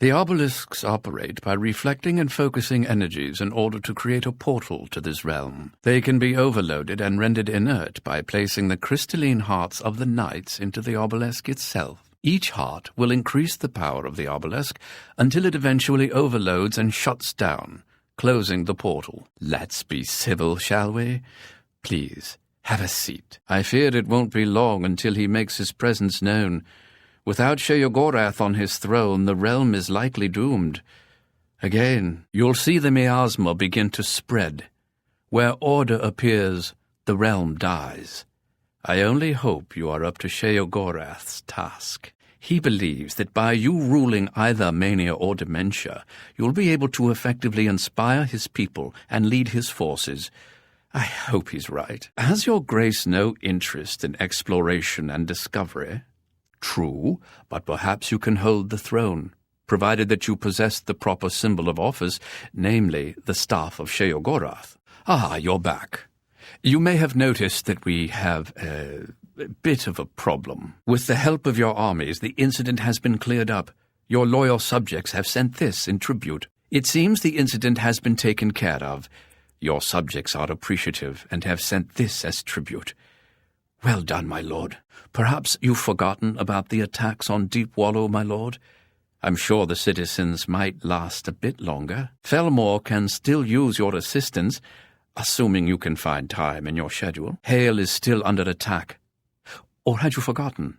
The obelisks operate by reflecting and focusing energies in order to create a portal to this realm. They can be overloaded and rendered inert by placing the crystalline hearts of the knights into the obelisk itself. Each heart will increase the power of the obelisk until it eventually overloads and shuts down, closing the portal. Let's be civil, shall we? Please, have a seat. I fear it won't be long until he makes his presence known. Without Sheogorath on his throne, the realm is likely doomed. Again, you'll see the miasma begin to spread. Where order appears, the realm dies. I only hope you are up to Sheogorath's task. He believes that by you ruling either mania or dementia, you'll be able to effectively inspire his people and lead his forces. I hope he's right. Has your grace no interest in exploration and discovery? True, but perhaps you can hold the throne, provided that you possess the proper symbol of office, namely the staff of Sheogorath. Ah, you're back. You may have noticed that we have a bit of a problem. With the help of your armies, the incident has been cleared up. Your loyal subjects have sent this in tribute. It seems the incident has been taken care of. Your subjects are appreciative and have sent this as tribute. Well done, my lord. Perhaps you've forgotten about the attacks on Deep Wallow, my lord? I'm sure the citizens might last a bit longer. Felmore can still use your assistance, assuming you can find time in your schedule. Hale is still under attack. Or had you forgotten?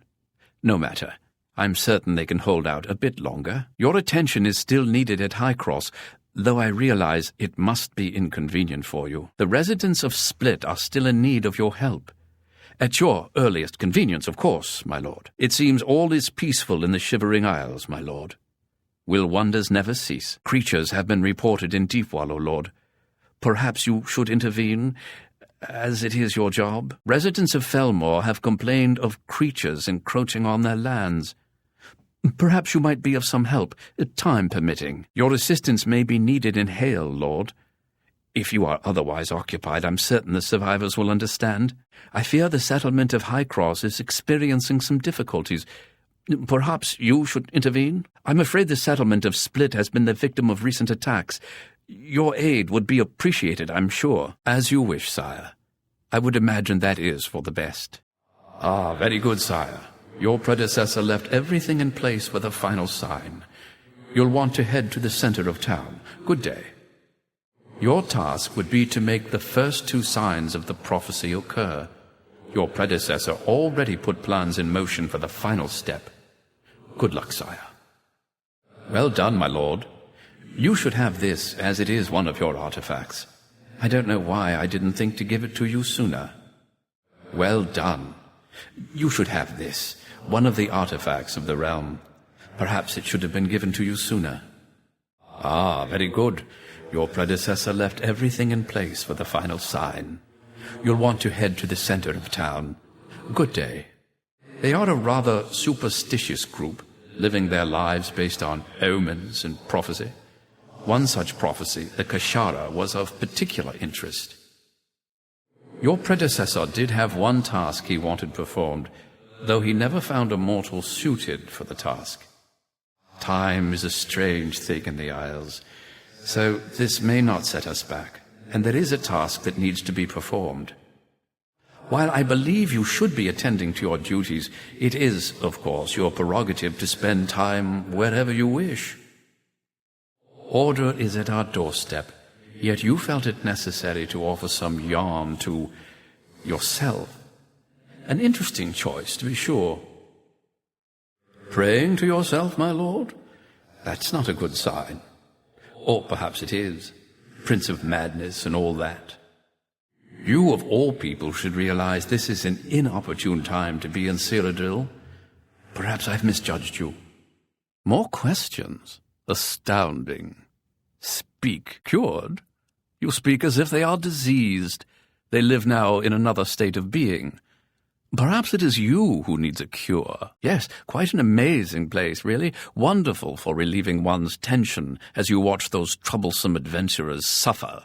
No matter. I'm certain they can hold out a bit longer. Your attention is still needed at Highcross, though I realize it must be inconvenient for you. The residents of Split are still in need of your help. At your earliest convenience, of course, my lord. It seems all is peaceful in the Shivering Isles, my lord. Will wonders never cease? Creatures have been reported in Deep Wallow, lord. Perhaps you should intervene, as it is your job. Residents of Felmore have complained of creatures encroaching on their lands. Perhaps you might be of some help, time permitting. Your assistance may be needed in Hale, lord. If you are otherwise occupied, I'm certain the survivors will understand. I fear the settlement of Highcross is experiencing some difficulties. Perhaps you should intervene? I'm afraid the settlement of Split has been the victim of recent attacks. Your aid would be appreciated, I'm sure. As you wish, sire. I would imagine that is for the best. Ah, very good, sire. Your predecessor left everything in place for the final sign. You'll want to head to the center of town. Good day. Your task would be to make the first two signs of the prophecy occur. Your predecessor already put plans in motion for the final step. Good luck, sire. Well done, my lord. You should have this, as it is one of your artifacts. I don't know why I didn't think to give it to you sooner. Well done. You should have this, one of the artifacts of the realm. Perhaps it should have been given to you sooner. Ah, very good. Your predecessor left everything in place for the final sign. You'll want to head to the center of town. Good day. They are a rather superstitious group, living their lives based on omens and prophecy. One such prophecy, the Kashara, was of particular interest. Your predecessor did have one task he wanted performed, though he never found a mortal suited for the task. Time is a strange thing in the Isles, so this may not set us back, and there is a task that needs to be performed. While I believe you should be attending to your duties, it is, of course, your prerogative to spend time wherever you wish. Order is at our doorstep, yet you felt it necessary to offer some yarn to yourself. An interesting choice, to be sure. Praying to yourself, my lord? That's not a good sign. Or perhaps it is. Prince of Madness and all that. You, of all people, should realize this is an inopportune time to be in Cyrodiil. Perhaps I've misjudged you. More questions? Astounding. Speak cured? You speak as if they are diseased. They live now in another state of being. Perhaps it is you who needs a cure. Yes, quite an amazing place, really. Wonderful for relieving one's tension as you watch those troublesome adventurers suffer.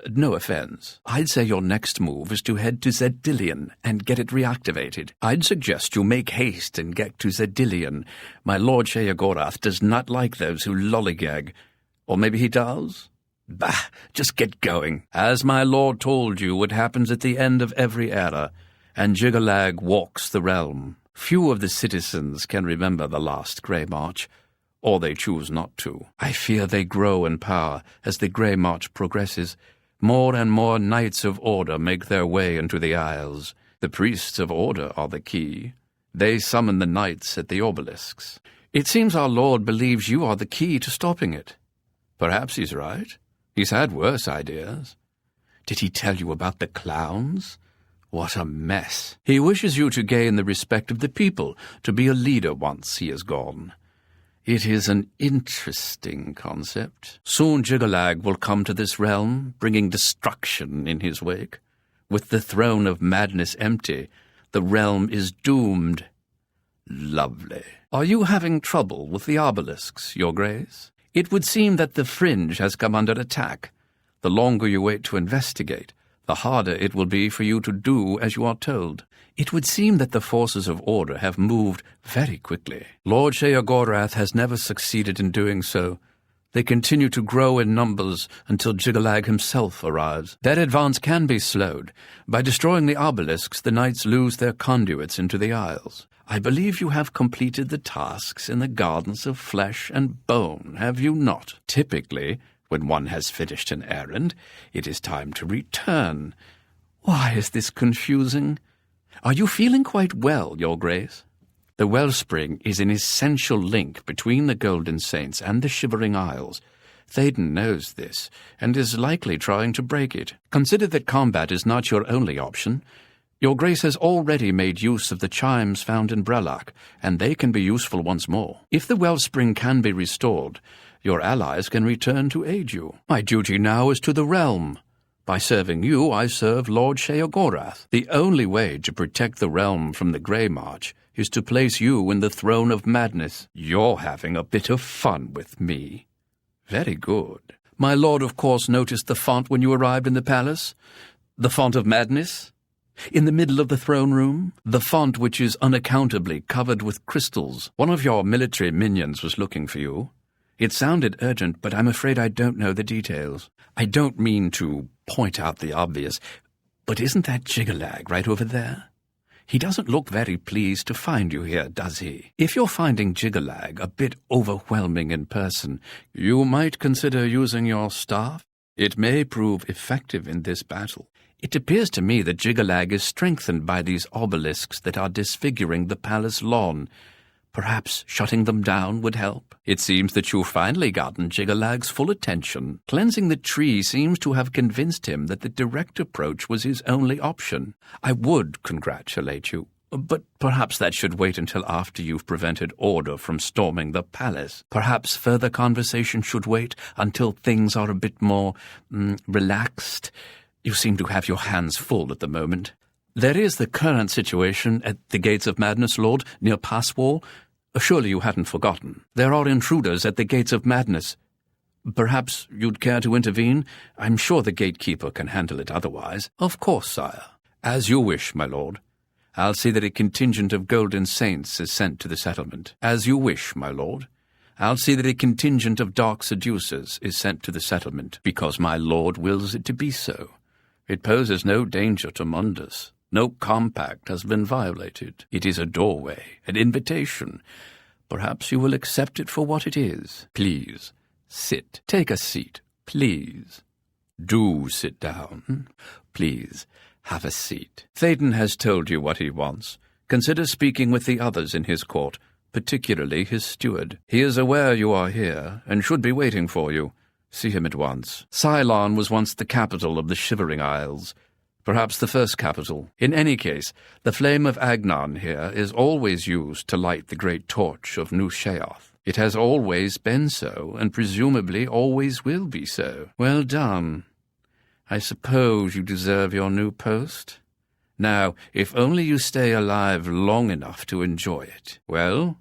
No offense. I'd say your next move is to head to Zedillion and get it reactivated. I'd suggest you make haste and get to Zedillion. My Lord Sheogorath does not like those who lollygag. Or maybe he does? Bah, just get going. As my lord told you, it happens at the end of every era, and Jiggalag walks the realm. Few of the citizens can remember the last Grey March, or they choose not to. I fear they grow in power as the Grey March progresses. More and more Knights of Order make their way into the Isles. The Priests of Order are the key. They summon the Knights at the obelisks. It seems our Lord believes you are the key to stopping it. Perhaps he's right. He's had worse ideas. Did he tell you about the clowns? What a mess. He wishes you to gain the respect of the people, to be a leader once he is gone. It is an interesting concept. Soon Jiggalag will come to this realm, bringing destruction in his wake. With the throne of madness empty, the realm is doomed. Lovely. Are you having trouble with the obelisks, Your Grace? It would seem that the Fringe has come under attack. The longer you wait to investigate, the harder it will be for you to do as you are told. It would seem that the forces of order have moved very quickly. Lord Sheogorath has never succeeded in doing so. They continue to grow in numbers until Jiggalag himself arrives. That advance can be slowed. By destroying the obelisks, the knights lose their conduits into the Isles. I believe you have completed the tasks in the Gardens of Flesh and Bone, have you not? Typically, when one has finished an errand, it is time to return. Why is this confusing? Are you feeling quite well, Your Grace? The wellspring is an essential link between the Golden Saints and the Shivering Isles. Théoden knows this, and is likely trying to break it. Consider that combat is not your only option. Your Grace has already made use of the chimes found in Brelach, and they can be useful once more. If the wellspring can be restored, your allies can return to aid you. My duty now is to the realm. By serving you, I serve Lord Sheogorath. The only way to protect the realm from the Grey March is to place you in the throne of madness. You're having a bit of fun with me. Very good. My lord, of course, noticed the font when you arrived in the palace? The font of madness? In the middle of the throne room? The font which is unaccountably covered with crystals. One of your military minions was looking for you. It sounded urgent, but I'm afraid I don't know the details. I don't mean to point out the obvious, but isn't that Jiggalag right over there? He doesn't look very pleased to find you here, does he? If you're finding Jiggalag a bit overwhelming in person, you might consider using your staff. It may prove effective in this battle. It appears to me that Jiggalag is strengthened by these obelisks that are disfiguring the palace lawn. Perhaps shutting them down would help. It seems that you've finally gotten Jiggalag's full attention. Cleansing the tree seems to have convinced him that the direct approach was his only option. I would congratulate you, but perhaps that should wait until after you've prevented Order from storming the palace. Perhaps further conversation should wait until things are a bit more relaxed. You seem to have your hands full at the moment. There is the current situation at the Gates of Madness, Lord, near Passwall. Surely you hadn't forgotten. There are intruders at the Gates of Madness. Perhaps you'd care to intervene? I'm sure the gatekeeper can handle it otherwise. Of course, sire. As you wish, my lord. I'll see that a contingent of Golden Saints is sent to the settlement. As you wish, my lord. I'll see that a contingent of Dark Seducers is sent to the settlement, because my lord wills it to be so. It poses no danger to Mundus. No compact has been violated. It is a doorway, an invitation. Perhaps you will accept it for what it is. Please, sit. Take a seat, please. Do sit down. Please, have a seat. Théoden has told you what he wants. Consider speaking with the others in his court, particularly his steward. He is aware you are here, and should be waiting for you. See him at once. Cylon was once the capital of the Shivering Isles. Perhaps the first capital. In any case, the flame of Agnon here is always used to light the great torch of New Sheoth. It has always been so, and presumably always will be so. Well done. I suppose you deserve your new post. Now, if only you stay alive long enough to enjoy it. Well,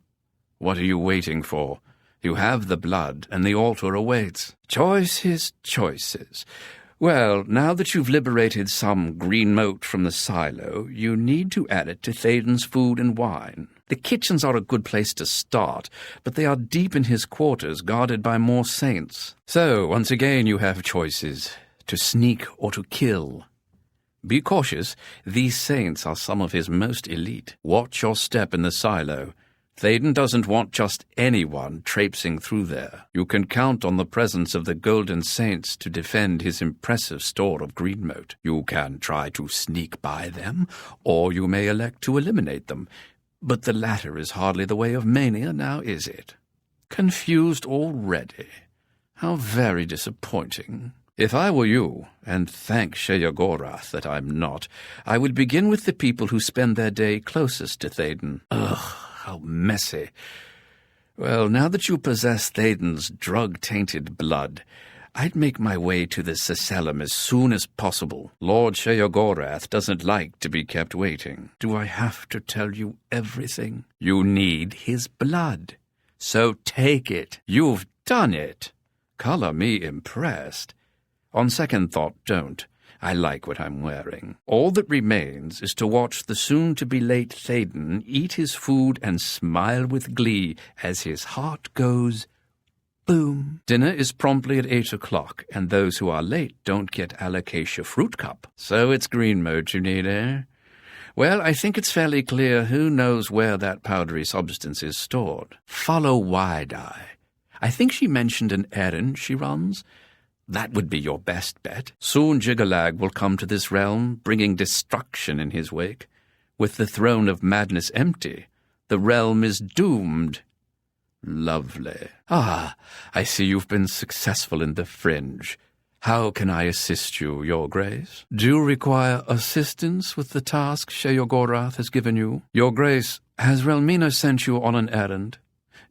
what are you waiting for? You have the blood, and the altar awaits. Choices, choices. Well, now that you've liberated some green mote from the silo, you need to add it to Thaden's food and wine. The kitchens are a good place to start, but they are deep in his quarters, guarded by more saints. So, once again you have choices, to sneak or to kill. Be cautious, these saints are some of his most elite. Watch your step in the silo. Thaden doesn't want just anyone traipsing through there. You can count on the presence of the Golden Saints to defend his impressive store of green mote. You can try to sneak by them, or you may elect to eliminate them. But the latter is hardly the way of mania, now is it? Confused already? How very disappointing. If I were you, and thank Sheogorath that I'm not, I would begin with the people who spend their day closest to Thaden. Ugh. How messy. Well, now that you possess Thaden's drug-tainted blood, I'd make my way to the Cecellum as soon as possible. Lord Sheogorath doesn't like to be kept waiting. Do I have to tell you everything? You need his blood. So take it. You've done it. Color me impressed. On second thought, don't. I like what I'm wearing. All that remains is to watch the soon-to-be-late Thaden eat his food and smile with glee as his heart goes boom. Dinner is promptly at 8 o'clock, and those who are late don't get alocasia fruit cup. So it's green mote you need, eh? Well, I think it's fairly clear who knows where that powdery substance is stored. Follow Wide-Eye. I think she mentioned an errand she runs. That would be your best bet. Soon Jiggalag will come to this realm, bringing destruction in his wake. With the throne of madness empty, the realm is doomed. Lovely. Ah, I see you've been successful in the fringe. How can I assist you, Your Grace? Do you require assistance with the task Sheogorath has given you? Your Grace, has Relmina sent you on an errand?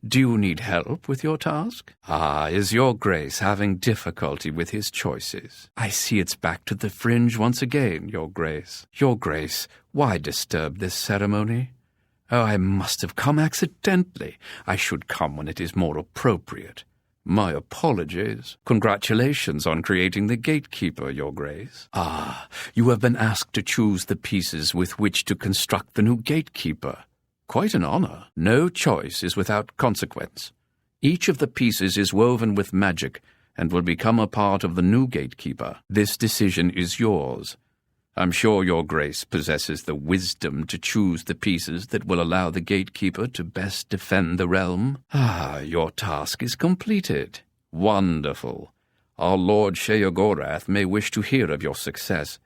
Do you need help with your task? Ah, is Your Grace having difficulty with his choices? I see it's back to the fringe once again, Your Grace. Your Grace, why disturb this ceremony? Oh, I must have come accidentally. I should come when it is more appropriate. My apologies. Congratulations on creating the gatekeeper, Your Grace. Ah, you have been asked to choose the pieces with which to construct the new gatekeeper. Quite an honor. No choice is without consequence. Each of the pieces is woven with magic and will become a part of the new gatekeeper. This decision is yours. I'm sure Your Grace possesses the wisdom to choose the pieces that will allow the gatekeeper to best defend the realm. Ah, your task is completed. Wonderful. Our Lord Sheogorath may wish to hear of your success.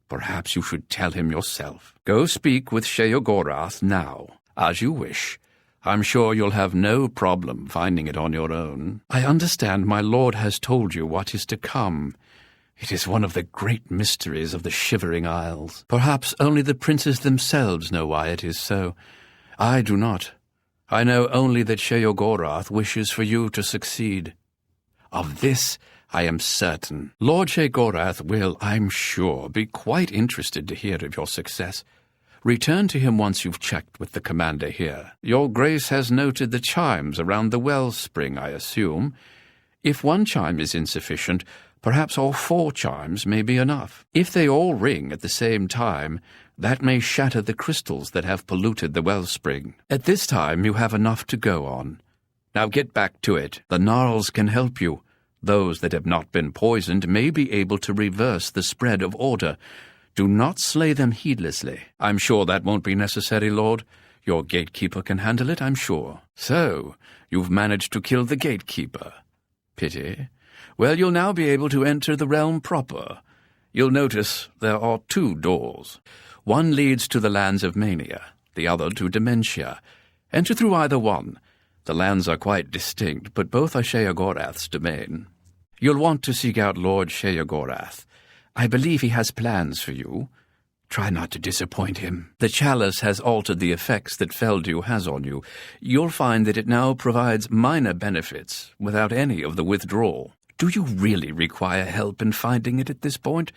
Perhaps you should tell him yourself. Go speak with Sheogorath now. As you wish. I'm sure you'll have no problem finding it on your own. I understand my lord has told you what is to come. It is one of the great mysteries of the Shivering Isles. Perhaps only the princes themselves know why it is so. I do not. I know only that Sheogorath wishes for you to succeed. Of this I am certain. Lord Sheogorath will, I'm sure, be quite interested to hear of your success. Return to him once you've checked with the commander here. Your Grace has noted the chimes around the wellspring, I assume. If one chime is insufficient, perhaps all 4 chimes may be enough. If they all ring at the same time, that may shatter the crystals that have polluted the wellspring. At this time, you have enough to go on. Now get back to it. The Gnarls can help you. Those that have not been poisoned may be able to reverse the spread of order. Do not slay them heedlessly. I'm sure that won't be necessary, Lord. Your gatekeeper can handle it, I'm sure. So, you've managed to kill the gatekeeper. Pity. Well, you'll now be able to enter the realm proper. You'll notice there are 2 doors. One leads to the lands of Mania, the other to Dementia. Enter through either one. The lands are quite distinct, but both are Sheogorath's domain. You'll want to seek out Lord Sheogorath. I believe he has plans for you. Try not to disappoint him. The chalice has altered the effects that Feldew has on you. You'll find that it now provides minor benefits without any of the withdrawal. Do you really require help in finding it at this point?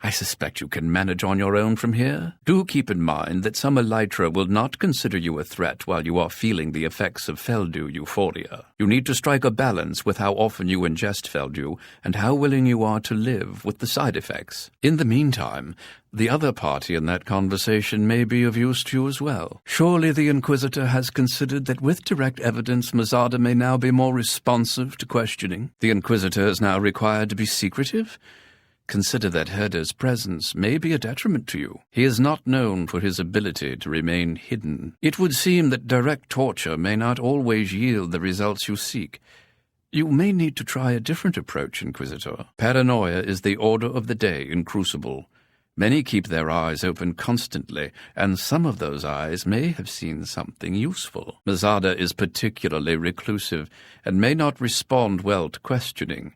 I suspect you can manage on your own from here. Do keep in mind that some elytra will not consider you a threat while you are feeling the effects of Feldew euphoria. You need to strike a balance with how often you ingest Feldew and how willing you are to live with the side effects. In the meantime, the other party in that conversation may be of use to you as well. Surely the Inquisitor has considered that with direct evidence, Mazada may now be more responsive to questioning. The Inquisitor is now required to be secretive? Consider that Herder's presence may be a detriment to you. He is not known for his ability to remain hidden. It would seem that direct torture may not always yield the results you seek. You may need to try a different approach, Inquisitor. Paranoia is the order of the day in Crucible. Many keep their eyes open constantly, and some of those eyes may have seen something useful. Mazada is particularly reclusive and may not respond well to questioning.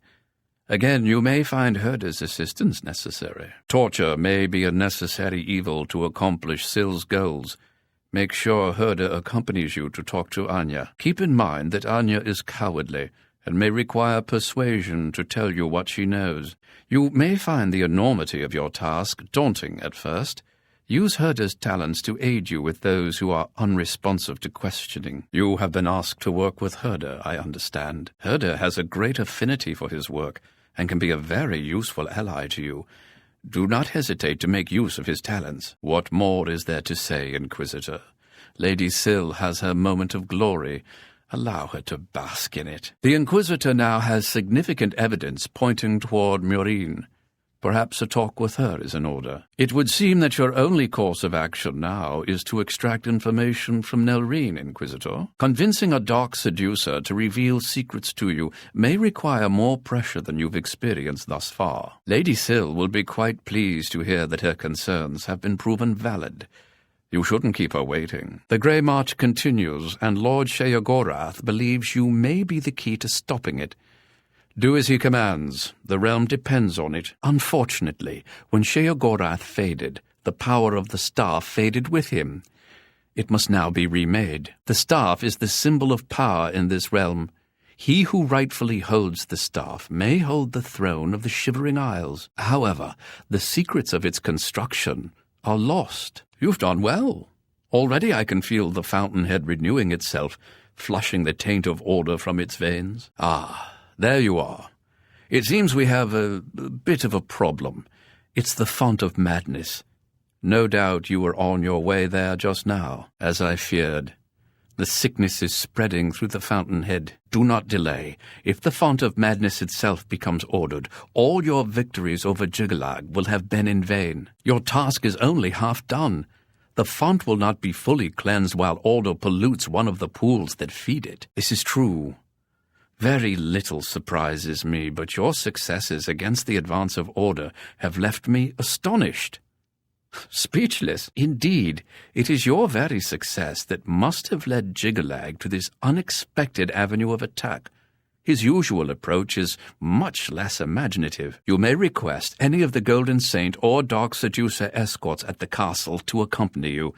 Again, you may find Herder's assistance necessary. Torture may be a necessary evil to accomplish Sill's goals. Make sure Herder accompanies you to talk to Anya. Keep in mind that Anya is cowardly and may require persuasion to tell you what she knows. You may find the enormity of your task daunting at first. Use Herder's talents to aid you with those who are unresponsive to questioning. You have been asked to work with Herder, I understand. Herder has a great affinity for his work and can be a very useful ally to you. Do not hesitate to make use of his talents. What more is there to say, Inquisitor? Lady Sill has her moment of glory. Allow her to bask in it. The Inquisitor now has significant evidence pointing toward Murine. Perhaps a talk with her is in order. It would seem that your only course of action now is to extract information from Nelrine, Inquisitor. Convincing a dark seducer to reveal secrets to you may require more pressure than you've experienced thus far. Lady Sill will be quite pleased to hear that her concerns have been proven valid. You shouldn't keep her waiting. The Grey March continues, and Lord Sheogorath believes you may be the key to stopping it. Do as he commands. The realm depends on it. Unfortunately, when Sheogorath faded, the power of the staff faded with him. It must now be remade. The staff is the symbol of power in this realm. He who rightfully holds the staff may hold the throne of the Shivering Isles. However, the secrets of its construction are lost. You've done well. Already I can feel the fountainhead renewing itself, flushing the taint of order from its veins. Ah, there you are. It seems we have a bit of a problem. It's the font of madness. No doubt you were on your way there just now, as I feared. The sickness is spreading through the fountainhead. Do not delay. If the font of madness itself becomes ordered, all your victories over Jiggalag will have been in vain. Your task is only half done. The font will not be fully cleansed while order pollutes one of the pools that feed it. This is true. Very little surprises me, but your successes against the advance of order have left me astonished. Speechless. Indeed, it is your very success that must have led Jiggalag to this unexpected avenue of attack. His usual approach is much less imaginative. You may request any of the Golden Saint or Dark Seducer escorts at the castle to accompany you.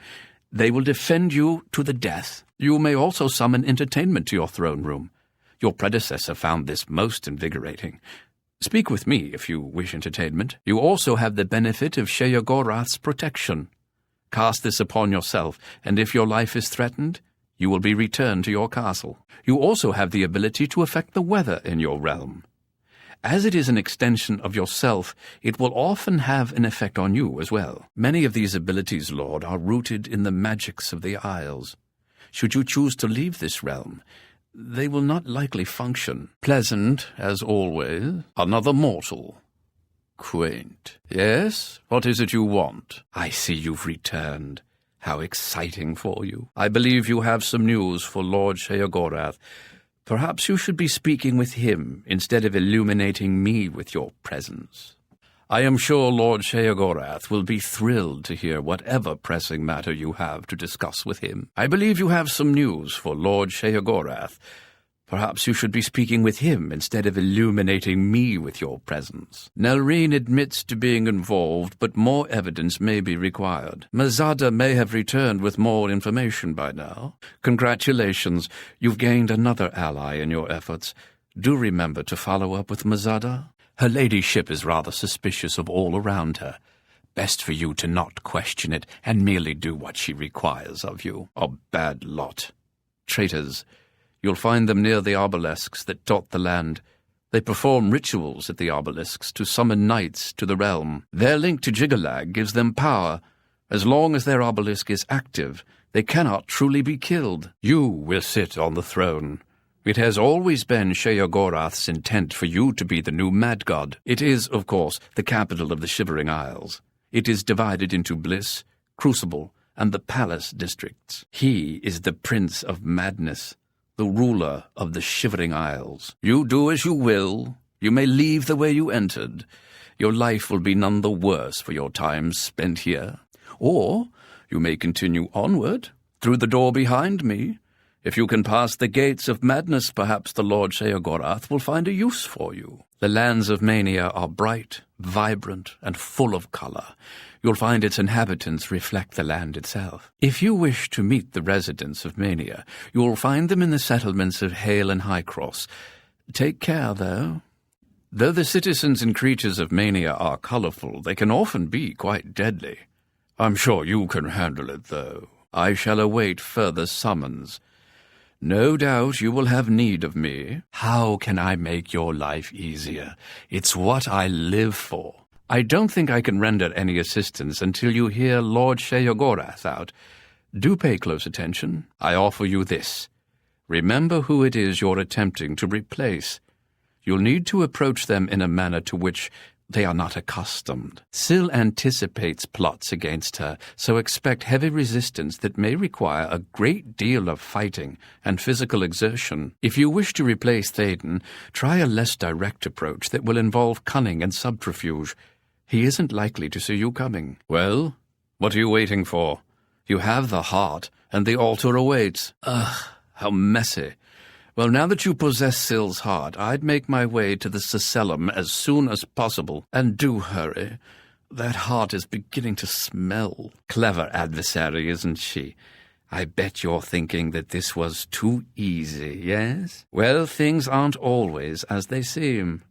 They will defend you to the death. You may also summon entertainment to your throne room. Your predecessor found this most invigorating. Speak with me if you wish entertainment. You also have the benefit of Sheogorath's protection. Cast this upon yourself, and if your life is threatened, you will be returned to your castle. You also have the ability to affect the weather in your realm. As it is an extension of yourself, it will often have an effect on you as well. Many of these abilities, Lord, are rooted in the magics of the Isles. Should you choose to leave this realm, they will not likely function. Pleasant, as always. Another mortal. Quaint. Yes? What is it you want? I see you've returned. How exciting for you. I believe you have some news for Lord Sheogorath. Perhaps you should be speaking with him instead of illuminating me with your presence. I am sure Lord Sheogorath will be thrilled to hear whatever pressing matter you have to discuss with him. I believe you have some news for Lord Sheogorath. Perhaps you should be speaking with him instead of illuminating me with your presence. Nelrine admits to being involved, but more evidence may be required. Mazada may have returned with more information by now. Congratulations, you've gained another ally in your efforts. Do remember to follow up with Mazada. Her ladyship is rather suspicious of all around her. Best for you to not question it, and merely do what she requires of you. A bad lot. Traitors. You'll find them near the obelisks that dot the land. They perform rituals at the obelisks to summon knights to the realm. Their link to Jiggalag gives them power. As long as their obelisk is active, they cannot truly be killed. You will sit on the throne. It has always been Sheogorath's intent for you to be the new mad god. It is, of course, the capital of the Shivering Isles. It is divided into Bliss, Crucible, and the Palace districts. He is the Prince of Madness, the ruler of the Shivering Isles. You do as you will. You may leave the way you entered. Your life will be none the worse for your time spent here. Or you may continue onward, through the door behind me. If you can pass the gates of madness, perhaps the Lord Sheogorath will find a use for you. The lands of Mania are bright, vibrant, and full of color. You'll find its inhabitants reflect the land itself. If you wish to meet the residents of Mania, you'll find them in the settlements of Hale and Highcross. Take care, though. Though the citizens and creatures of Mania are colorful, they can often be quite deadly. I'm sure you can handle it, though. I shall await further summons. No doubt you will have need of me. How can I make your life easier? It's what I live for. I don't think I can render any assistance until you hear Lord Sheogorath out. Do pay close attention. I offer you this. Remember who it is you're attempting to replace. You'll need to approach them in a manner to which they are not accustomed. Syl anticipates plots against her, so expect heavy resistance that may require a great deal of fighting and physical exertion. If you wish to replace Théoden, try a less direct approach that will involve cunning and subterfuge. He isn't likely to see you coming. Well, what are you waiting for? You have the heart, and the altar awaits. Ugh, how messy. Well, now that you possess Syl's heart, I'd make my way to the Cecellum as soon as possible. And do hurry. That heart is beginning to smell. Clever adversary, isn't she? I bet you're thinking that this was too easy, yes? Well, things aren't always as they seem.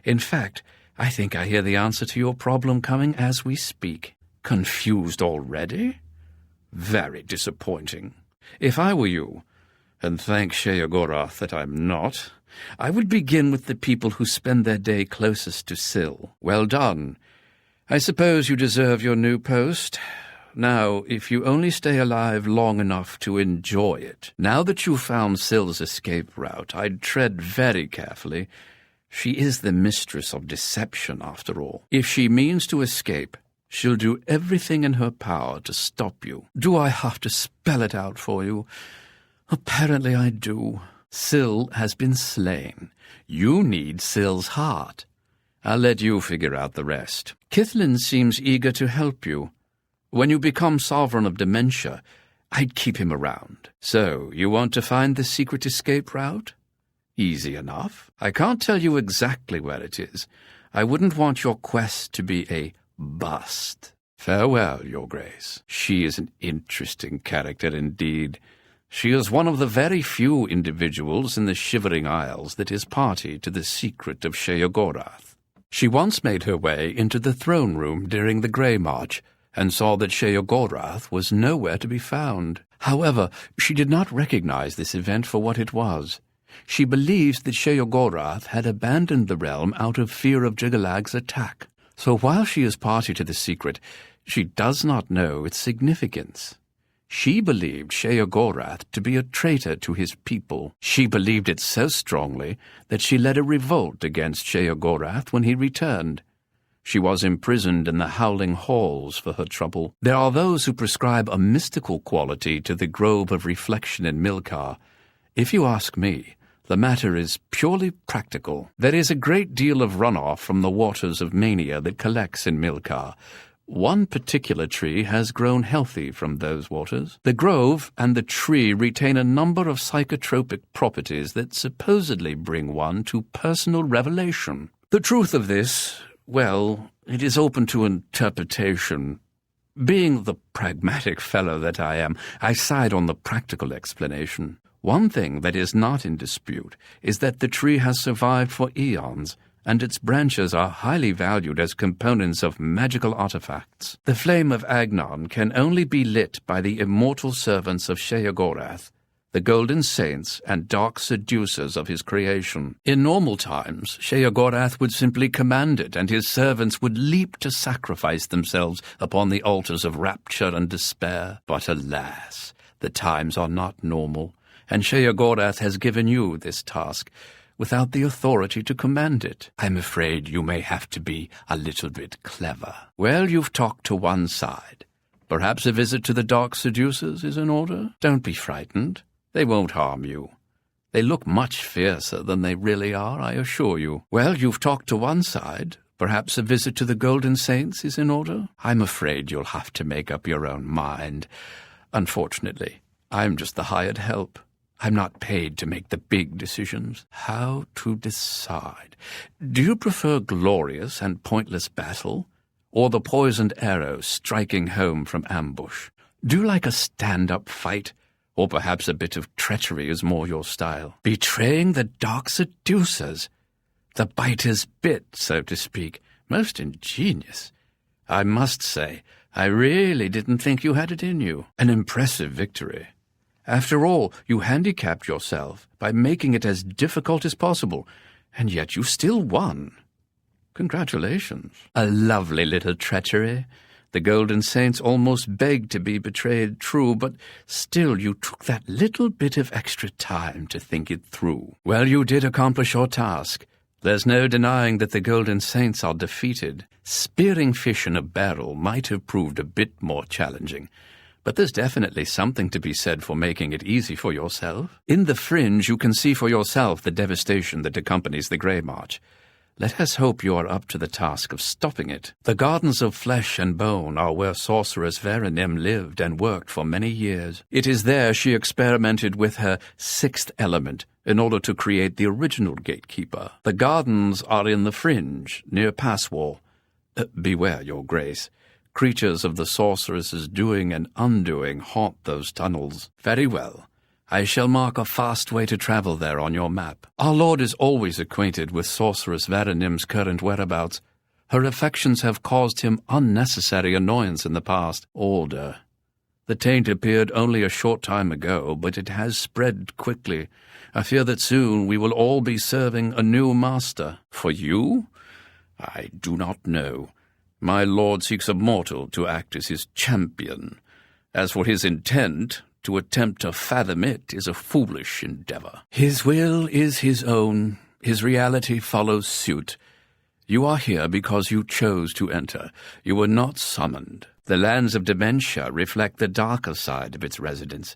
In fact, I think I hear the answer to your problem coming as we speak. Confused already? Very disappointing. If I were you, and thank Sheogorath that I'm not, I would begin with the people who spend their day closest to Syl. Well done. I suppose you deserve your new post. Now, if you only stay alive long enough to enjoy it. Now that you've found Syl's escape route, I'd tread very carefully. She is the mistress of deception, after all. If she means to escape, she'll do everything in her power to stop you. Do I have to spell it out for you? Apparently I do. Syl has been slain. You need Syl's heart. I'll let you figure out the rest. Kithlin seems eager to help you. When you become sovereign of dementia, I'd keep him around. So, you want to find the secret escape route? Easy enough. I can't tell you exactly where it is. I wouldn't want your quest to be a bust. Farewell, Your Grace. She is an interesting character indeed. She is one of the very few individuals in the Shivering Isles that is party to the secret of Sheogorath. She once made her way into the throne room during the Grey March, and saw that Sheogorath was nowhere to be found. However, she did not recognize this event for what it was. She believes that Sheogorath had abandoned the realm out of fear of Jiggalag's attack. So while she is party to the secret, she does not know its significance. She believed Sheogorath to be a traitor to his people. She believed it so strongly that she led a revolt against Sheogorath when he returned. She was imprisoned in the Howling Halls for her trouble. There are those who prescribe a mystical quality to the Grove of Reflection in Milkar. If you ask me, the matter is purely practical. There is a great deal of runoff from the waters of Mania that collects in Milkar. One particular tree has grown healthy from those waters. The grove and the tree retain a number of psychotropic properties that supposedly bring one to personal revelation. The truth of this, well, it is open to interpretation. Being the pragmatic fellow that I am, I side on the practical explanation. One thing that is not in dispute is that the tree has survived for eons, and its branches are highly valued as components of magical artifacts. The flame of Agnon can only be lit by the immortal servants of Sheogorath, the golden saints and dark seducers of his creation. In normal times, Sheogorath would simply command it, and his servants would leap to sacrifice themselves upon the altars of rapture and despair. But alas, the times are not normal, and Sheogorath has given you this task without the authority to command it. I'm afraid you may have to be a little bit clever. Well, you've talked to one side. Perhaps a visit to the dark seducers is in order? Don't be frightened. They won't harm you. They look much fiercer than they really are, I assure you. Well, you've talked to one side. Perhaps a visit to the Golden Saints is in order? I'm afraid you'll have to make up your own mind. Unfortunately, I'm just the hired help. I'm not paid to make the big decisions. How to decide? Do you prefer glorious and pointless battle, or the poisoned arrow striking home from ambush? Do you like a stand-up fight? Or perhaps a bit of treachery is more your style. Betraying the dark seducers. The biter's bit, so to speak. Most ingenious. I must say, I really didn't think you had it in you. An impressive victory. After all, you handicapped yourself by making it as difficult as possible, and yet you still won. Congratulations. A lovely little treachery. The Golden Saints almost begged to be betrayed, true, but still you took that little bit of extra time to think it through. Well, you did accomplish your task. There's no denying that the Golden Saints are defeated. Spearing fish in a barrel might have proved a bit more challenging, but there's definitely something to be said for making it easy for yourself. In the fringe, you can see for yourself the devastation that accompanies the Grey March. Let us hope you are up to the task of stopping it. The Gardens of Flesh and Bone are where sorceress Veronim lived and worked for many years. It is there she experimented with her sixth element in order to create the original gatekeeper. The gardens are in the fringe, near Passwall. Beware, your grace. Creatures of the sorceress's doing and undoing haunt those tunnels. Very well. I shall mark a fast way to travel there on your map. Our lord is always acquainted with sorceress Veronim's current whereabouts. Her affections have caused him unnecessary annoyance in the past. Order. The taint appeared only a short time ago, but it has spread quickly. I fear that soon we will all be serving a new master. For you? I do not know. My lord seeks a mortal to act as his champion. As for his intent, to attempt to fathom it is a foolish endeavor. His will is his own. His reality follows suit. You are here because you chose to enter. You were not summoned. The lands of dementia reflect the darker side of its residents.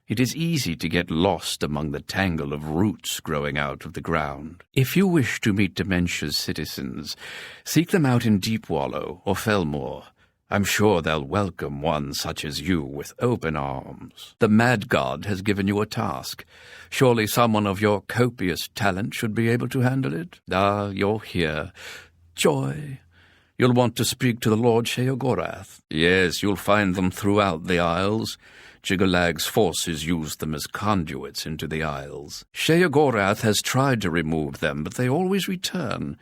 It is easy to get lost among the tangle of roots growing out of the ground. If you wish to meet dementia's citizens, seek them out in Deepwallow or Fellmoor. I'm sure they'll welcome one such as you with open arms. The Mad God has given you a task. Surely someone of your copious talent should be able to handle it. Ah, you're here. Joy. You'll want to speak to the Lord Sheogorath. Yes, you'll find them throughout the Isles. Jiggalag's forces use them as conduits into the Isles. Sheogorath has tried to remove them, but they always return.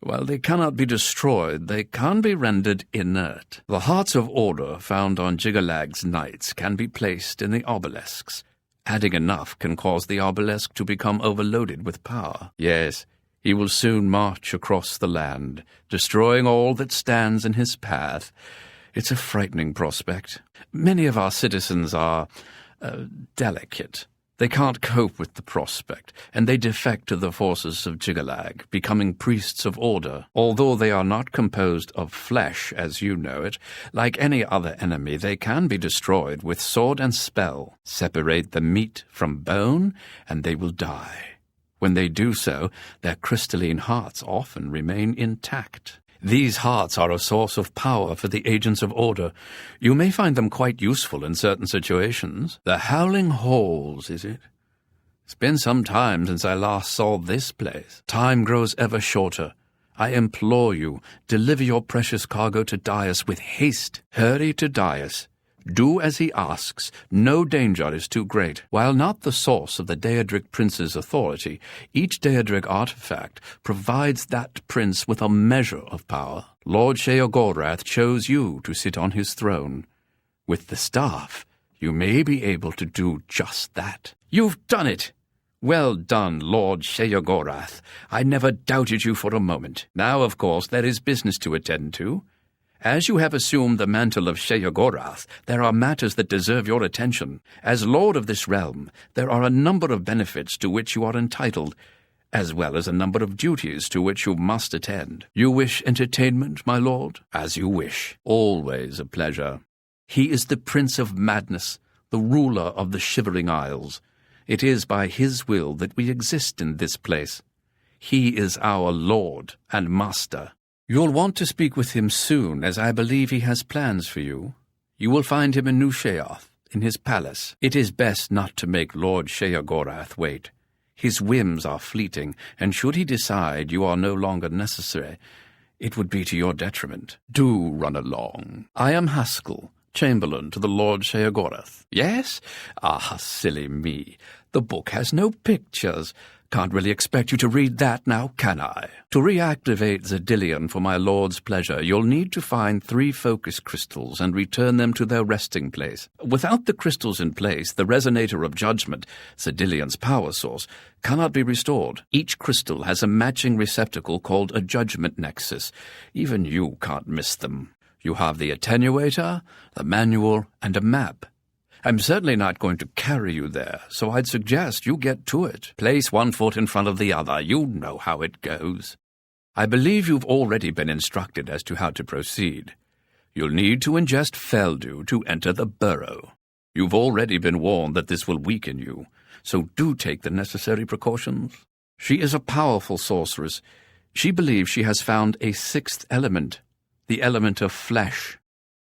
While they cannot be destroyed, they can be rendered inert. The Hearts of Order found on Jiggalag's knights can be placed in the obelisks. Adding enough can cause the obelisk to become overloaded with power. Yes, he will soon march across the land, destroying all that stands in his path. It's a frightening prospect. Many of our citizens are delicate. They can't cope with the prospect, and they defect to the forces of Jiggalag, becoming priests of order. Although they are not composed of flesh, as you know it, like any other enemy, they can be destroyed with sword and spell. Separate the meat from bone, and they will die. When they do so, their crystalline hearts often remain intact. These hearts are a source of power for the agents of order. You may find them quite useful in certain situations. The Howling Halls, is it? It's been some time since I last saw this place. Time grows ever shorter. I implore you, deliver your precious cargo to Dais with haste. Hurry to Dais. Do as he asks. No danger is too great. While not the source of the Daedric prince's authority, each Daedric artifact provides that prince with a measure of power. Lord Sheogorath chose you to sit on his throne. With the staff, you may be able to do just that. You've done it! Well done, Lord Sheogorath. I never doubted you for a moment. Now, of course, there is business to attend to. As you have assumed the mantle of Sheogorath, there are matters that deserve your attention. As Lord of this realm, there are a number of benefits to which you are entitled, as well as a number of duties to which you must attend. You wish entertainment, my lord? As you wish. Always a pleasure. He is the Prince of Madness, the ruler of the Shivering Isles. It is by his will that we exist in this place. He is our lord and master. You'll want to speak with him soon, as I believe he has plans for you. You will find him in New Sheoth, in his palace. It is best not to make Lord Sheogorath wait. His whims are fleeting, and should he decide you are no longer necessary, it would be to your detriment. Do run along. I am Haskill, Chamberlain to the Lord Sheogorath. Yes? Ah, silly me. The book has no pictures. Can't really expect you to read that now, can I? To reactivate Zedillion for my lord's pleasure, you'll need to find 3 focus crystals and return them to their resting place. Without the crystals in place, the Resonator of Judgment, Zedillion's power source, cannot be restored. Each crystal has a matching receptacle called a Judgment Nexus. Even you can't miss them. You have the attenuator, the manual, and a map. I'm certainly not going to carry you there, so I'd suggest you get to it. Place one foot in front of the other. You know how it goes. I believe you've already been instructed as to how to proceed. You'll need to ingest Feldu to enter the burrow. You've already been warned that this will weaken you, so do take the necessary precautions. She is a powerful sorceress. She believes she has found a 6th element, the element of flesh.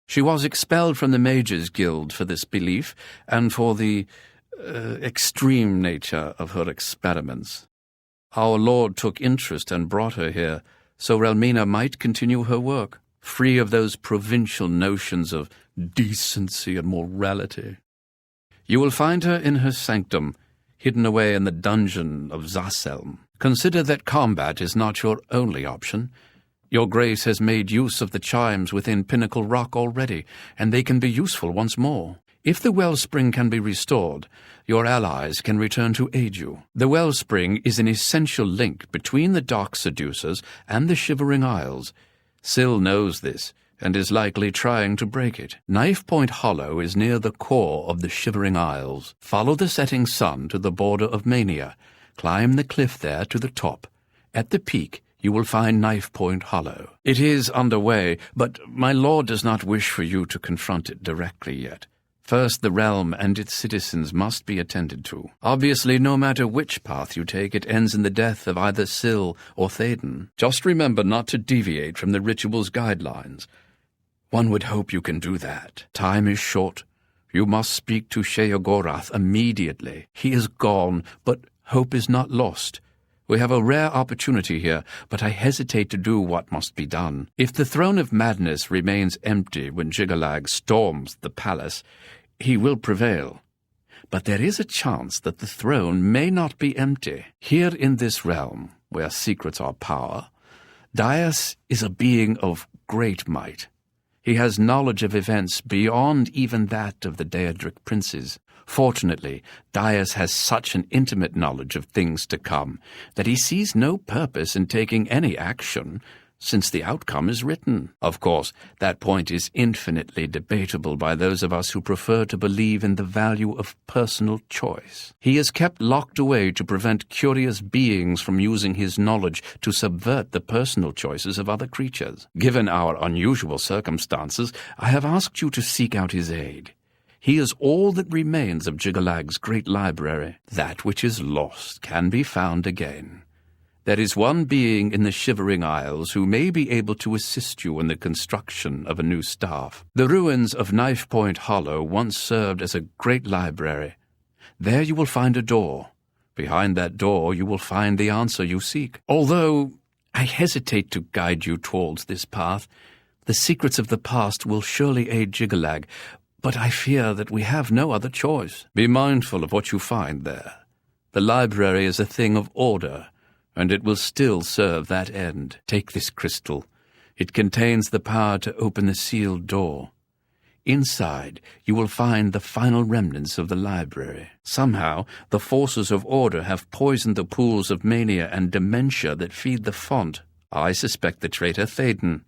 She was expelled from the Mages Guild for this belief and for the extreme nature of her experiments. Our Lord took interest and brought her here, so Relmina might continue her work, free of those provincial notions of decency and morality. You will find her in her sanctum, hidden away in the dungeon of Zasselm. Consider that combat is not your only option. Your Grace has made use of the chimes within Pinnacle Rock already, and they can be useful once more. If the wellspring can be restored, your allies can return to aid you. The wellspring is an essential link between the Dark Seducers and the Shivering Isles. Syl knows this, and is likely trying to break it. Knife Point Hollow is near the core of the Shivering Isles. Follow the setting sun to the border of Mania. Climb the cliff there to the top. At the peak, you will find Knife Point Hollow. It is underway, but my lord does not wish for you to confront it directly yet. First, the realm and its citizens must be attended to. Obviously, no matter which path you take, it ends in the death of either Syl or Théoden. Just remember not to deviate from the ritual's guidelines. One would hope you can do that. Time is short. You must speak to Sheogorath immediately. He is gone, but hope is not lost. We have a rare opportunity here, but I hesitate to do what must be done. If the Throne of Madness remains empty when Jigalag storms the palace, he will prevail. But there is a chance that the throne may not be empty. Here in this realm, where secrets are power, Daius is a being of great might. He has knowledge of events beyond even that of the Daedric princes. Fortunately, Daius has such an intimate knowledge of things to come that he sees no purpose in taking any action, since the outcome is written. Of course, that point is infinitely debatable by those of us who prefer to believe in the value of personal choice. He is kept locked away to prevent curious beings from using his knowledge to subvert the personal choices of other creatures. Given our unusual circumstances, I have asked you to seek out his aid. He is all that remains of Jigalag's great library. That which is lost can be found again. There is one being in the Shivering Isles who may be able to assist you in the construction of a new staff. The ruins of Knife Point Hollow once served as a great library. There you will find a door. Behind that door you will find the answer you seek. Although I hesitate to guide you towards this path, the secrets of the past will surely aid Jigalag, But I fear that we have no other choice. Be mindful of what you find there. The library is a thing of order, and it will still serve that end. Take this crystal. It contains the power to open the sealed door. Inside, you will find the final remnants of the library. Somehow, the forces of order have poisoned the pools of mania and dementia that feed the font. I suspect the traitor Thaden.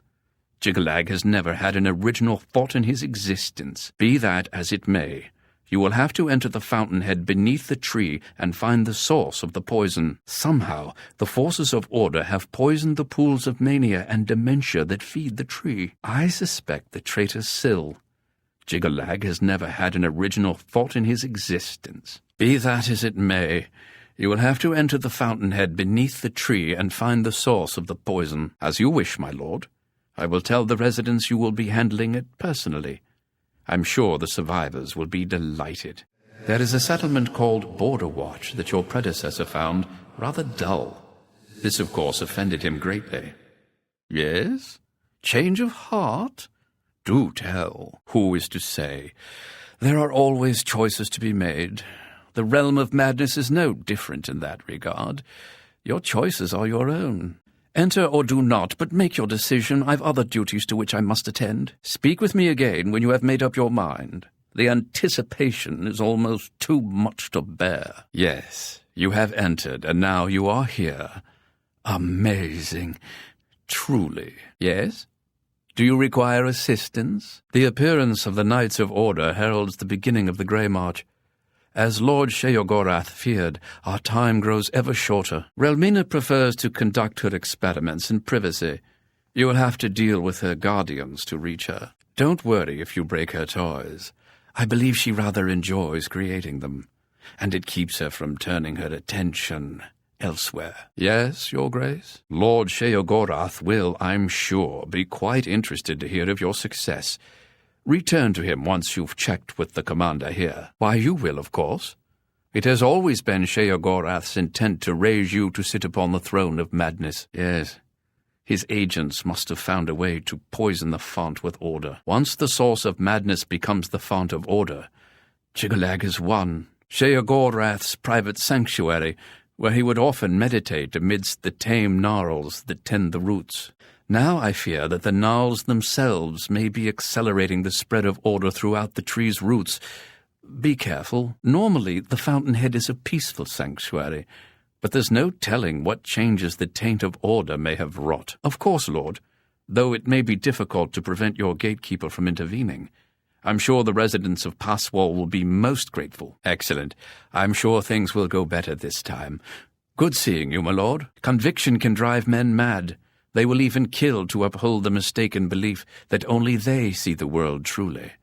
Jiggalag has never had an original thought in his existence. Be that as it may, you will have to enter the fountainhead beneath the tree and find the source of the poison. Somehow, the forces of order have poisoned the pools of mania and dementia that feed the tree. I suspect the traitor Syl. Jiggalag has never had an original thought in his existence. Be that as it may, you will have to enter the fountainhead beneath the tree and find the source of the poison. As you wish, my lord. I will tell the residents you will be handling it personally. I'm sure the survivors will be delighted. There is a settlement called Border Watch that your predecessor found rather dull. This, of course, offended him greatly. Yes? Change of heart? Do tell. Who is to say? There are always choices to be made. The realm of madness is no different in that regard. Your choices are your own. Enter or do not, but make your decision. I've other duties to which I must attend. Speak with me again when you have made up your mind. The anticipation is almost too much to bear. Yes, you have entered, and now you are here. Amazing. Truly. Yes? Do you require assistance? The appearance of the Knights of Order heralds the beginning of the Grey March. As Lord Sheogorath feared, our time grows ever shorter. Relmina prefers to conduct her experiments in privacy. You will have to deal with her guardians to reach her. Don't worry if you break her toys. I believe she rather enjoys creating them, and it keeps her from turning her attention elsewhere. Yes, Your Grace? Lord Sheogorath will, I'm sure, be quite interested to hear of your success. Return to him once you've checked with the commander here. Why, you will, of course. It has always been Sheogorath's intent to raise you to sit upon the throne of madness. Yes. His agents must have found a way to poison the font with order. Once the source of madness becomes the font of order, Jiggalag has won. Sheogorath's private sanctuary, where he would often meditate amidst the tame gnarls that tend the roots. Now I fear that the gnarls themselves may be accelerating the spread of order throughout the tree's roots. Be careful. Normally, the fountainhead is a peaceful sanctuary, but there's no telling what changes the taint of order may have wrought. Of course, Lord, though it may be difficult to prevent your gatekeeper from intervening. I'm sure the residents of Passwall will be most grateful. Excellent. I'm sure things will go better this time. Good seeing you, my lord. Conviction can drive men mad. They will even kill to uphold the mistaken belief that only they see the world truly.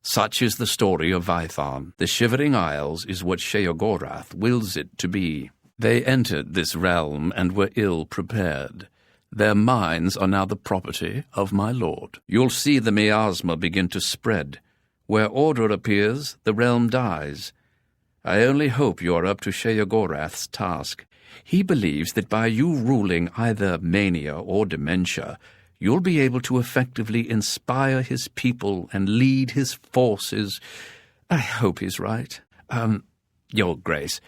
Such is the story of Vython. The Shivering Isles is what Sheogorath wills it to be. They entered this realm and were ill prepared. Their minds are now the property of my lord. You'll see the miasma begin to spread. Where order appears, the realm dies. I only hope you are up to Sheogorath's task. He believes that by you ruling either mania or dementia, you'll be able to effectively inspire his people and lead his forces. I hope he's right. Your Grace,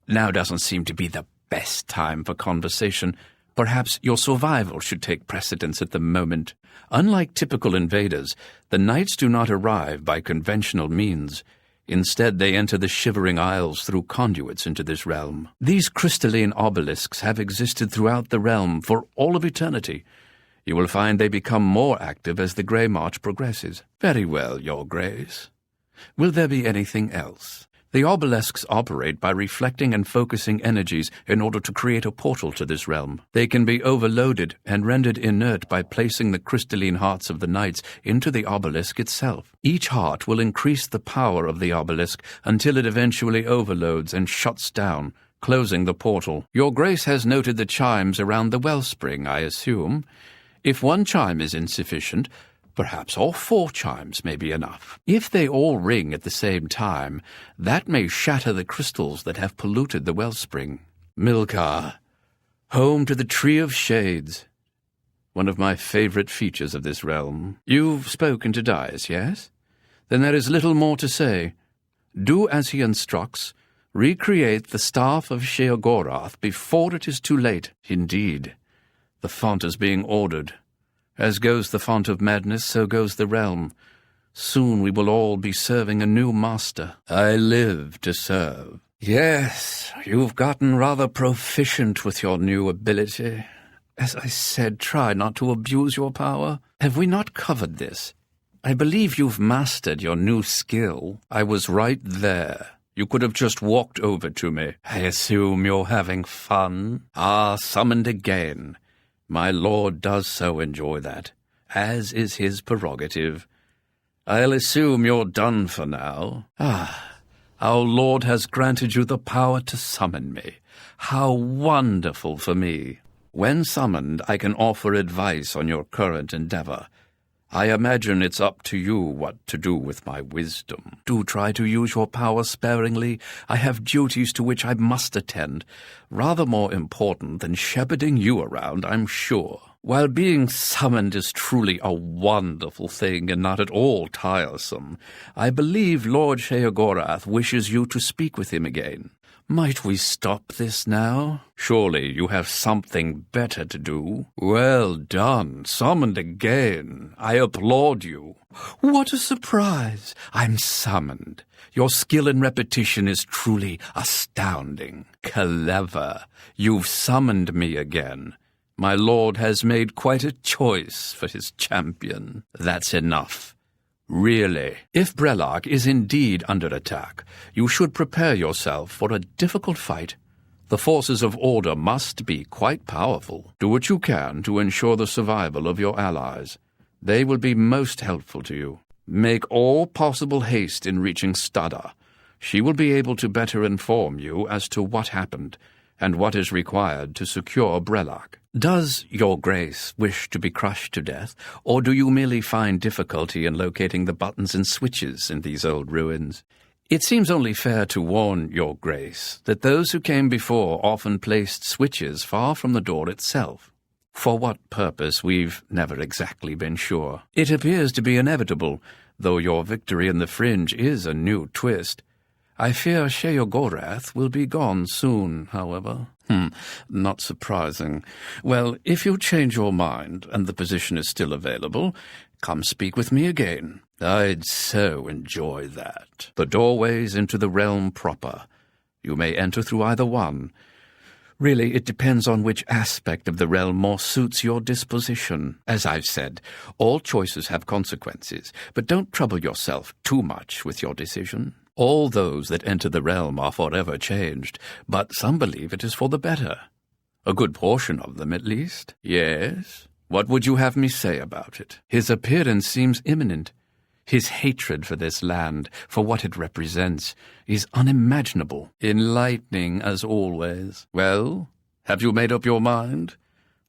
now doesn't seem to be the best time for conversation. Perhaps your survival should take precedence at the moment. Unlike typical invaders, the knights do not arrive by conventional means. Instead, they enter the Shivering Isles through conduits into this realm. These crystalline obelisks have existed throughout the realm for all of eternity. You will find they become more active as the Grey March progresses. Very well, Your Grace. Will there be anything else? The obelisks operate by reflecting and focusing energies in order to create a portal to this realm. They can be overloaded and rendered inert by placing the crystalline hearts of the knights into the obelisk itself. Each heart will increase the power of the obelisk until it eventually overloads and shuts down, closing the portal. Your Grace has noted the chimes around the wellspring, I assume. If one chime is insufficient, perhaps all 4 chimes may be enough. If they all ring at the same time, that may shatter the crystals that have polluted the wellspring. Milkar, home to the Tree of Shades, one of my favorite features of this realm. You've spoken to Dias, yes? Then there is little more to say. Do as he instructs. Recreate the staff of Sheogorath before it is too late. Indeed, the font is being ordered. As goes the font of madness, so goes the realm. Soon we will all be serving a new master. I live to serve. Yes, you've gotten rather proficient with your new ability. As I said, try not to abuse your power. Have we not covered this? I believe you've mastered your new skill. I was right there. You could have just walked over to me. I assume you're having fun? Ah, summoned again. My lord does so enjoy that, as is his prerogative. I'll assume you're done for now. Our lord has granted you the power to summon me. How wonderful for me. When summoned, I can offer advice on your current endeavor. I imagine it's up to you what to do with my wisdom. Do try to use your power sparingly. I have duties to which I must attend, rather more important than shepherding you around, I'm sure. While being summoned is truly a wonderful thing and not at all tiresome, I believe Lord Sheogorath wishes you to speak with him again. Might we stop this now? Surely you have something better to do. Well done, summoned again. I applaud you. What a surprise! I'm summoned. Your skill in repetition is truly astounding. Clever. You've summoned me again. My lord has made quite a choice for his champion. That's enough. Really, if Brelark is indeed under attack, you should prepare yourself for a difficult fight. The forces of order must be quite powerful. Do what you can to ensure the survival of your allies. They will be most helpful to you. Make all possible haste in reaching Stada. She will be able to better inform you as to what happened and what is required to secure Brelark. Does your grace wish to be crushed to death, or do you merely find difficulty in locating the buttons and switches in these old ruins? It seems only fair to warn your grace that those who came before often placed switches far from the door itself. For what purpose, we've never exactly been sure. It appears to be inevitable, though your victory in the Fringe is a new twist. I fear Sheogorath will be gone soon, however. Not surprising. Well, if you change your mind and the position is still available, come speak with me again. I'd so enjoy that. The doorways into the realm proper. You may enter through either one. Really, it depends on which aspect of the realm more suits your disposition. As I've said, all choices have consequences, but don't trouble yourself too much with your decision. All those that enter the realm are forever changed, but some believe it is for the better. A good portion of them, at least. Yes? What would you have me say about it? His appearance seems imminent. His hatred for this land, for what it represents, is unimaginable. Enlightening, as always. Well, have you made up your mind?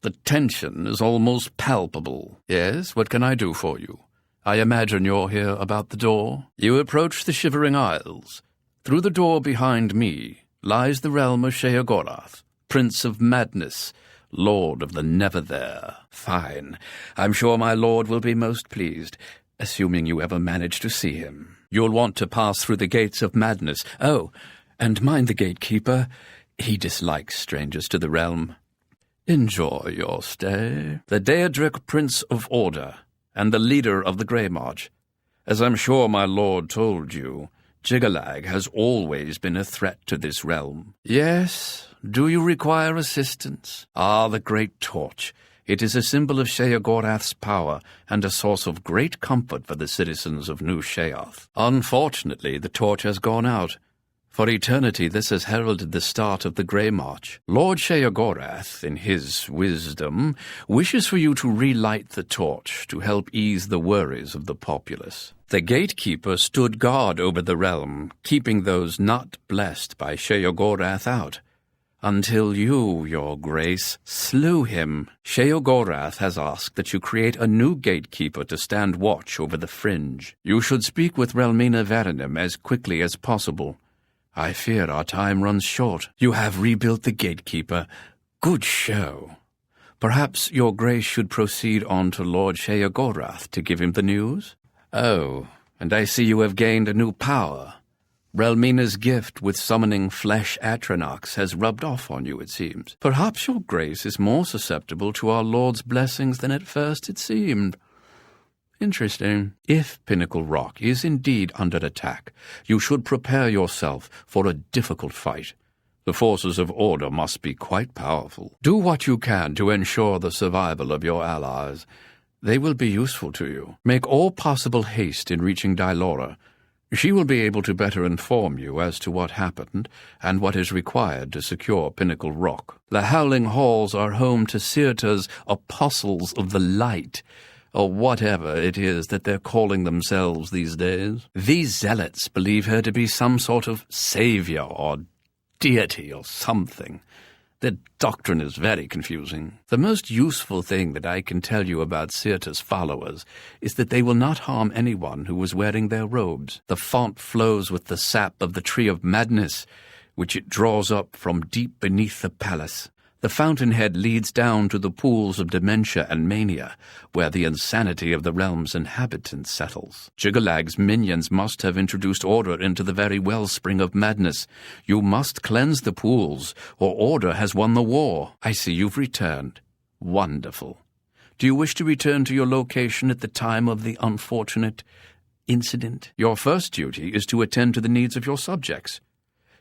The tension is almost palpable. Yes, what can I do for you? I imagine you're here about the door. You approach the Shivering Isles. Through the door behind me lies the realm of Sheogorath, Prince of Madness, Lord of the Never-There. Fine. I'm sure my lord will be most pleased, assuming you ever manage to see him. You'll want to pass through the gates of madness. Oh, and mind the gatekeeper. He dislikes strangers to the realm. Enjoy your stay. The Daedric Prince of Order, and the leader of the Grey March. As I'm sure my lord told you, Jigalag has always been a threat to this realm. Yes, do you require assistance? Ah, the Great Torch. It is a symbol of Sheogorath's power and a source of great comfort for the citizens of New Sheoth. Unfortunately, the torch has gone out. For eternity, this has heralded the start of the Grey March. Lord Sheogorath, in his wisdom, wishes for you to relight the torch to help ease the worries of the populace. The gatekeeper stood guard over the realm, keeping those not blessed by Sheogorath out, until you, your grace, slew him. Sheogorath has asked that you create a new gatekeeper to stand watch over the Fringe. You should speak with Relmina Verenim as quickly as possible. I fear our time runs short. You have rebuilt the gatekeeper. Good show. Perhaps your grace should proceed on to Lord Sheogorath to give him the news? Oh, And I see you have gained a new power. Relmina's gift with summoning flesh Atronachs has rubbed off on you, it seems. Perhaps your grace is more susceptible to our Lord's blessings than at first it seemed. Interesting. If Pinnacle Rock is indeed under attack, you should prepare yourself for a difficult fight. The forces of order must be quite powerful. Do what you can to ensure the survival of your allies. They will be useful to you. Make all possible haste in reaching Dylora. She will be able to better inform you as to what happened and what is required to secure Pinnacle Rock. The Howling Halls are home to Sirta's Apostles of the Light, or whatever it is that they're calling themselves these days. These zealots believe her to be some sort of savior or deity or something. Their doctrine is very confusing. The most useful thing that I can tell you about Sirta's followers is that they will not harm anyone who is wearing their robes. The font flows with the sap of the Tree of Madness, which it draws up from deep beneath the palace. The fountainhead leads down to the pools of dementia and mania, where the insanity of the realm's inhabitants settles. Jiggalag's minions must have introduced order into the very wellspring of madness. You must cleanse the pools, or order has won the war. I see you've returned. Wonderful. Do you wish to return to your location at the time of the unfortunate incident? Your first duty is to attend to the needs of your subjects.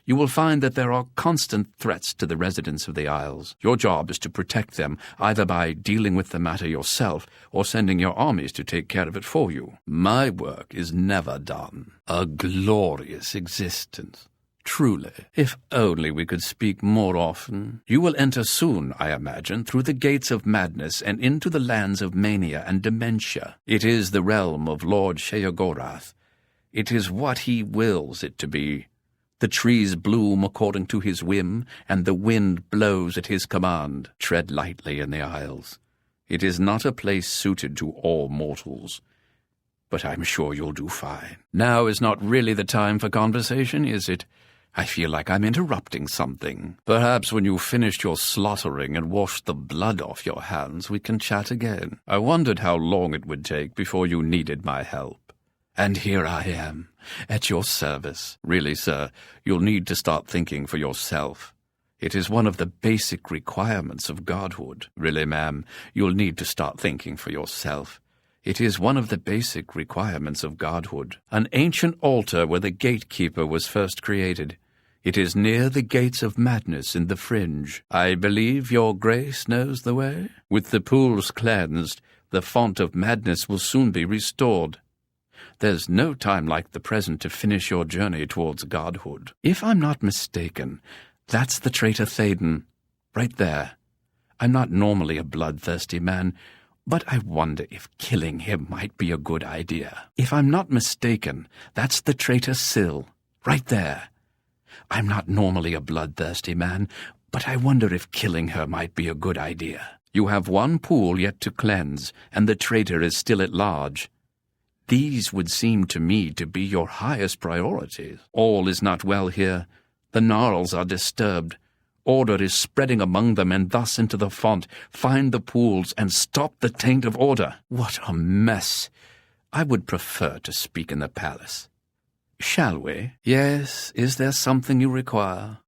You will find that there are constant threats to the residents of the Isles. Your job is to protect them, either by dealing with the matter yourself or sending your armies to take care of it for you. My work is never done. A glorious existence. Truly. If only we could speak more often. You will enter soon, I imagine, through the gates of madness and into the lands of mania and dementia. It is the realm of Lord Sheogorath. It is what he wills it to be. The trees bloom according to his whim, and the wind blows at his command. Tread lightly in the Isles. It is not a place suited to all mortals. But I'm sure you'll do fine. Now is not really the time for conversation, is it? I feel like I'm interrupting something. Perhaps when you've finished your slaughtering and washed the blood off your hands, we can chat again. I wondered how long it would take before you needed my help. And here I am, at your service. Really, sir, you'll need to start thinking for yourself. It is one of the basic requirements of godhood. Really, ma'am, you'll need to start thinking for yourself. It is one of the basic requirements of godhood. An ancient altar where the gatekeeper was first created. It is near the gates of madness in the fringe. I believe your grace knows the way. With the pools cleansed, the font of madness will soon be restored. There's no time like the present to finish your journey towards godhood. If I'm not mistaken, that's the traitor Thaden, right there. I'm not normally a bloodthirsty man, but I wonder if killing him might be a good idea. If I'm not mistaken, that's the traitor Syl, right there. I'm not normally a bloodthirsty man, but I wonder if killing her might be a good idea. You have one pool yet to cleanse, and the traitor is still at large. These would seem to me to be your highest priorities. All is not well here. The gnarls are disturbed. Order is spreading among them and thus into the font. Find the pools and stop the taint of order. What a mess. I would prefer to speak in the palace. Shall we? Yes, is there something you require?